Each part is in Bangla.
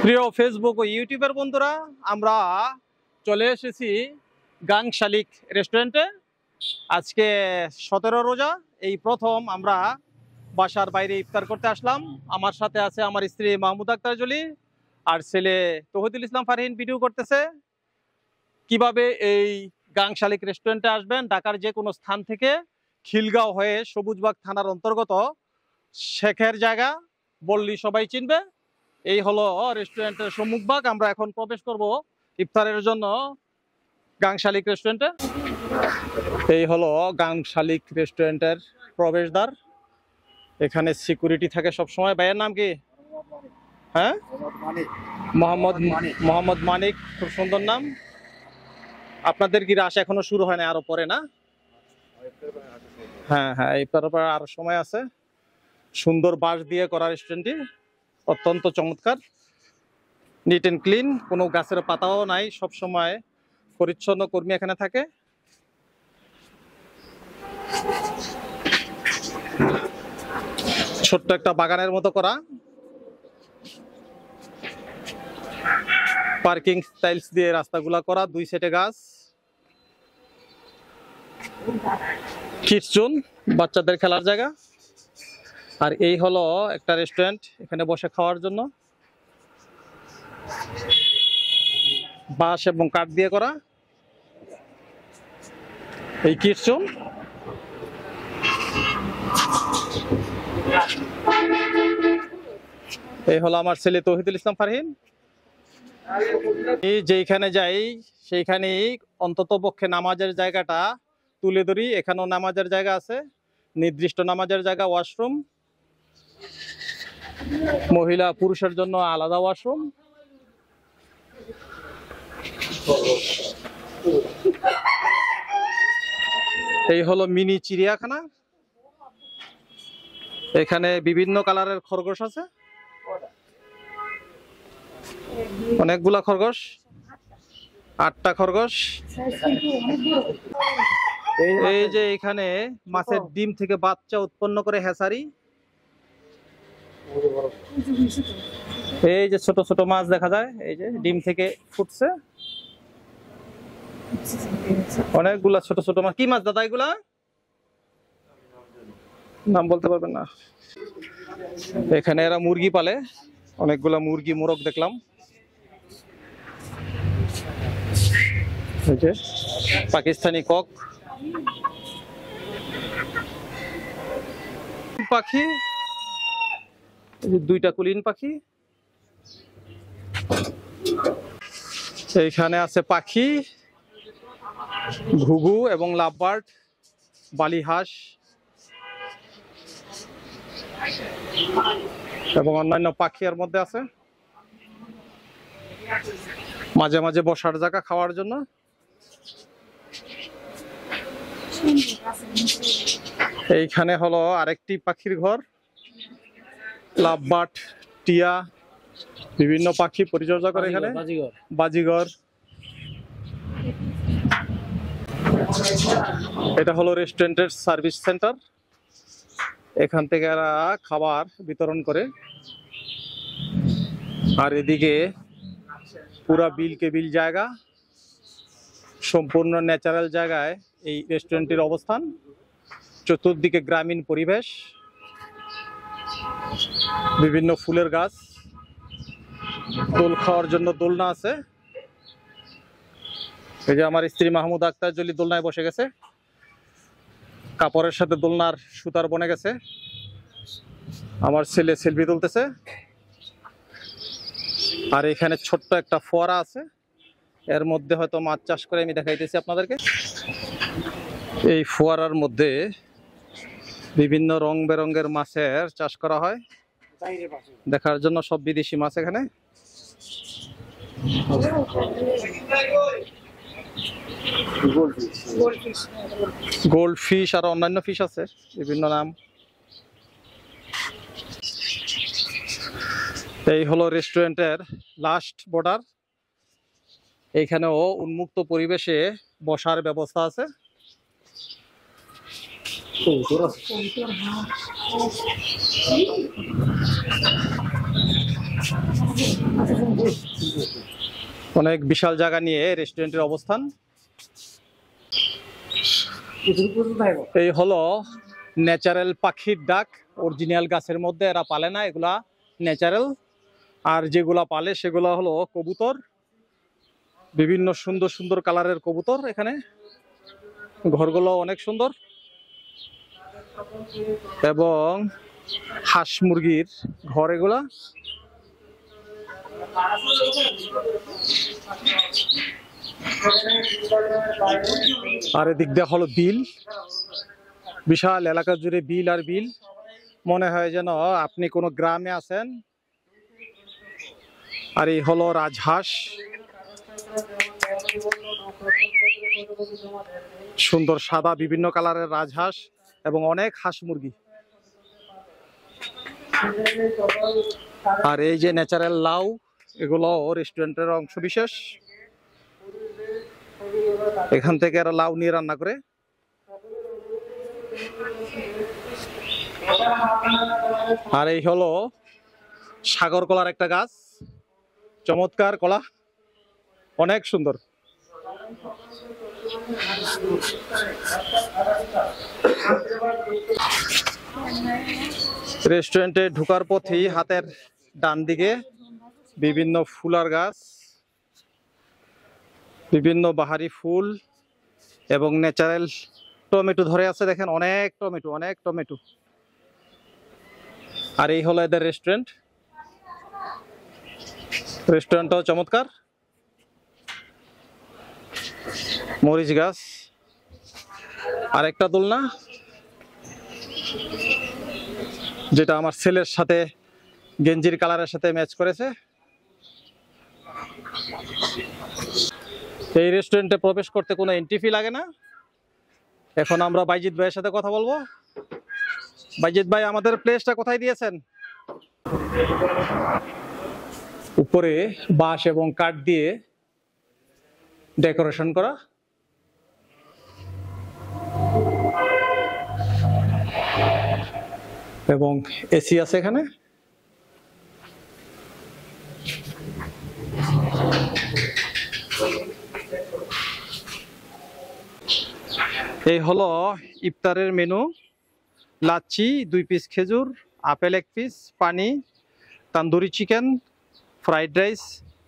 প্রিয় ফেসবুক ও ইউটিউবের বন্ধুরা, আমরা চলে এসেছি গাং শালিক রেস্টুরেন্টে। আজকে 17 রোজা, এই প্রথম আমরা বাসার বাইরে ইফতার করতে আসলাম। আমার সাথে আছে আমার স্ত্রী মাহমুদ আক্তার জলি আর ছেলে তৌহিদুল ইসলাম ফারহিন। ভিডিও করতেছে কিভাবে এই গাং শালিক রেস্টুরেন্টে আসবেন। ঢাকার যে কোনো স্থান থেকে খিলগাঁও হয়ে সবুজবাগ থানার অন্তর্গত শেখের জায়গা বললি সবাই চিনবে। এই হলো রেস্টুরেন্টের সম্মুখভাগ। আমরা এখন প্রবেশ করব ইফতারের জন্য গাং শালিক রেস্টুরেন্টে। এই হলো গাং শালিক রেস্টুরেন্টের প্রবেশদ্বার। এখানে সিকিউরিটি থাকে সব সময়। ভাইয়ের নাম কি? হ্যাঁ, মোহাম্মদ মানিক। খুব সুন্দর নাম। আপনাদের কি রাশ এখনো শুরু হয় না, আরো পরে না? হ্যাঁ হ্যাঁ, ইফতারের পর আরো সময় আছে। সুন্দর বাঁশ দিয়ে করা রেস্টুরেন্টটি, অত্যন্ত চমৎকার, নিট এন্ড ক্লিন, কোনো গাছের পাতাও নাই, সব সময় পরিচ্ছন্ন কর্মী এখানে থাকে। ছোট্ট একটা বাগানের মতো করা, পার্কিং টাইলস দিয়ে রাস্তাগুলা করা, দুই সাইডে গাছ, কিডস জোন, বাচ্চাদের খেলার জায়গা। আর এই হলো একটা রেস্টুরেন্ট, এখানে বসে খাওয়ার জন্য, বাঁশ এবং কাঠ দিয়ে করা এই কিডস জোন। এই হলো আমার ছেলে তৌহিদুল ইসলাম ফারহিন। যেখানে যাই সেইখানেই অন্তত পক্ষে নামাজের জায়গাটা তুলে ধরি। এখানেও নামাজের জায়গা আছে, নির্দিষ্ট নামাজের জায়গা, ওয়াশরুম, মহিলা পুরুষের জন্য আলাদা ওয়াশরুম। এই হলো মিনি চিড়িয়াখানা। এখানে বিভিন্ন কালারের খরগোশ আছে, অনেকগুলা খরগোশ, 8টা খরগোশ। এই যে এখানে মাছের ডিম থেকে বাচ্চা উৎপন্ন করে হ্যাচারি। এই যে ছোট ছোট মাছ দেখা যায়, এই যে ডিম থেকে ফুটছে অনেকগুলা ছোট ছোট মাছ। কি মাছ দাদা এগুলা? নাম বলতে পারবেন না। এখানে এরা মুরগি পালে, অনেকগুলা মুরগি মোরগ দেখলাম। এই যে পাকিস্তানি কক পাখি, দুইটা কুলিন পাখি। এইখানে আছে পাখি, ঘুঘু এবং লাভবার্ড, বালি হাঁস এবং অন্যান্য পাখি এর মধ্যে আছে। মাঝে মাঝে বসার জায়গা খাওয়ার জন্য। এইখানে হলো আরেকটি পাখির ঘর, লাভবার্ড, টিয়া, বিভিন্ন পাখি পরিচর্যা করে এখানে। বাজিগর। এটা হলো রেস্টুরেন্টের সার্ভিস সেন্টার। এখান থেকে এরা খাবার বিতরণ করে। আর এদিকে পুরা বিল কেবিল জায়গা, সম্পূর্ণ ন্যাচারাল জায়গায় এই রেস্টুরেন্টের অবস্থান। চতুর্দিকে গ্রামীণ পরিবেশ, বিভিন্ন ফুলের গাছ, দোল খাওয়ার জন্য দোলনা আছে। এই যে আমার স্ত্রী মাহমুদ আক্তার জলি দোলনায় বসে গেছে, কাপড়ের সাথে দোলনার সুতার বনে গেছে। আমার ছেলে সেলফি তুলতেছে। আর এখানে ছোট্ট একটা ফোয়ারা আছে, এর মধ্যে হয়তো মাছ চাষ করে, আমি দেখাইতেছি আপনাদেরকে। এই ফোয়ারার মধ্যে বিভিন্ন রং বেরঙের মাছের চাষ করা হয়, দেখার জন্য সব বিদেশি মাছ এখানে। গোল্ড ফিশ আর অন্যান্য ফিশ আছে, বিভিন্ন নাম। এই হলো রেস্টুরেন্টের লাস্ট বর্ডার। এইখানেও উন্মুক্ত পরিবেশে বসার ব্যবস্থা আছে। অনেক বিশাল জায়গা নিয়ে রেস্টুরেন্টের অবস্থান। এই হলো ন্যাচারাল পাখির ডাক, অরিজিনাল গাছের মধ্যে এরা পালে না, এগুলা ন্যাচারাল। আর যেগুলা পালে সেগুলা হলো কবুতর, বিভিন্ন সুন্দর সুন্দর কালারের কবুতর। এখানে ঘরগুলো অনেক সুন্দর এবং হাঁস মুরগির ঘর এগুলা। আর এদিক দিয়ে হলো বিল, বিশাল এলাকা জুড়ে বিল আর বিল, মনে হয় যেন আপনি কোনো গ্রামে আছেন। আর এই হলো রাজহাঁস, সুন্দর সাদা বিভিন্ন কালারের রাজহাঁস এবং অনেক হাঁস মুরগি। আর এই যে ন্যাচারাল লাউ, এগুলো রেস্টুরেন্টের অংশ বিশেষ। এখান থেকে এরা লাউ নিয়ে রান্না করে। আর এই হলো সাগর কলার একটা গাছ, চমৎকার কলা, অনেক সুন্দর। রেস্টুরেন্টে ঢোকার পথেই হাতের ডান দিকে বিভিন্ন ফুলার গাছ, বিভিন্ন বাহারি ফুল এবং ন্যাচারাল টমেটো ধরে আছে। দেখেন অনেক টমেটো, অনেক টমেটো। আর এই হলো এদের রেস্টুরেন্ট। রেস্টুরেন্টটাও চমৎকার। মরিচ গাছ, আর একটা দোলনা যেটা আমার ছেলের সাথে গেঞ্জির কালারের সাথে ম্যাচ করেছে। এই রেস্টুরেন্টে প্রবেশ করতে কোনো এন্ট্রি ফি লাগে না। এখন আমরা বাইজিৎ ভাইয়ের সাথে কথা বলবো। বাইজিৎ ভাই, আমাদের প্লেসটা কোথায় দিয়েছেন? উপরে বাঁশ এবং কাঠ দিয়ে ডেকোরেশন করা, এবং এসি আছে এখানে। এই হলো ইফতারের মেনু। লাচ্ছি 2 পিস, খেজুর, আপেল 1 পিস, পানি, tandoori chicken, fried rice,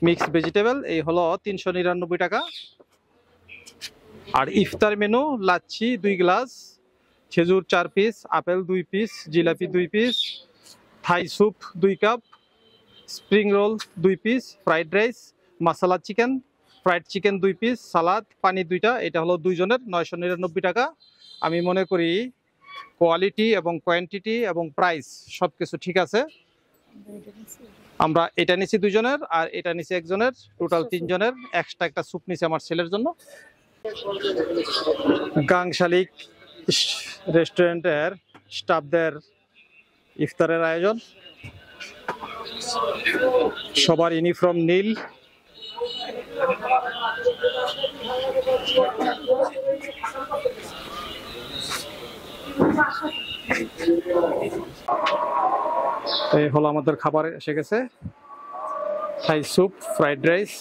mixed vegetable. এই হলো 399 টাকা। আর ইফতার মেনু লাচ্ছি 2 গ্লাস, খেজুর 4 piece, apple 2 piece, jalebi 2 piece, Thai soup 2 cup, spring roll 2 piece, fried rice, masala chicken, fried chicken 2 piece, salad, পানি 2টা। এটা হলো 2 জনের 999 টাকা। আমি মনে করি কোয়ালিটি এবং কোয়ান্টিটি এবং প্রাইস সবকিছু ঠিক আছে। আমরা এটা নিছি 2 জনের, আর এটা নিছি 1 জনের, টোটাল 3 জনের। এক্সট্রা একটা স্যুপ নিছি আমার ছেলের জন্য। গাং শালিক রেস্টুরেন্টের স্টাফদের ইফতারের আয়োজন। সবার ইউনিফর্ম নীল। এই হলো আমাদের খাবার এসে গেছে। Thai soup, fried rice,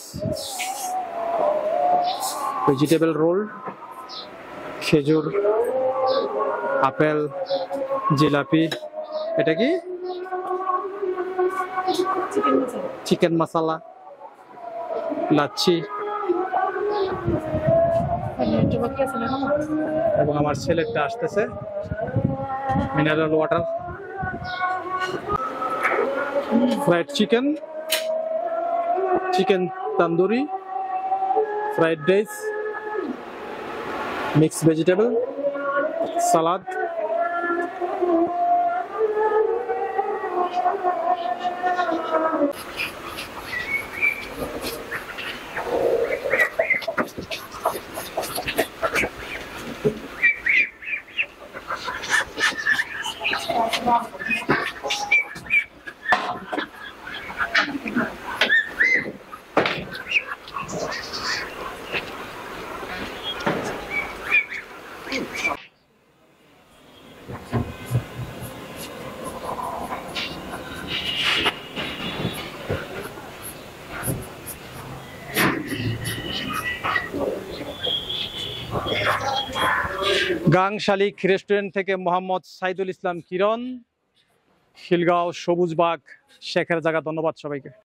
vegetable roll, খেজুর, আপেল, জিলাপি। এটা কি? চিকেন মশলা, লাচ্ছি এবং আমার ছেলেটা আসতেছে mineral water, fried chicken, chicken tandoori, fried rice, mixed vegetable, salad. Gang Shalik restaurant থেকে মোহাম্মদ সাইদুল ইসলাম কিরণ, খিলগাঁও সবুজবাগ শেখের জায়গা। ধন্যবাদ সবাইকে।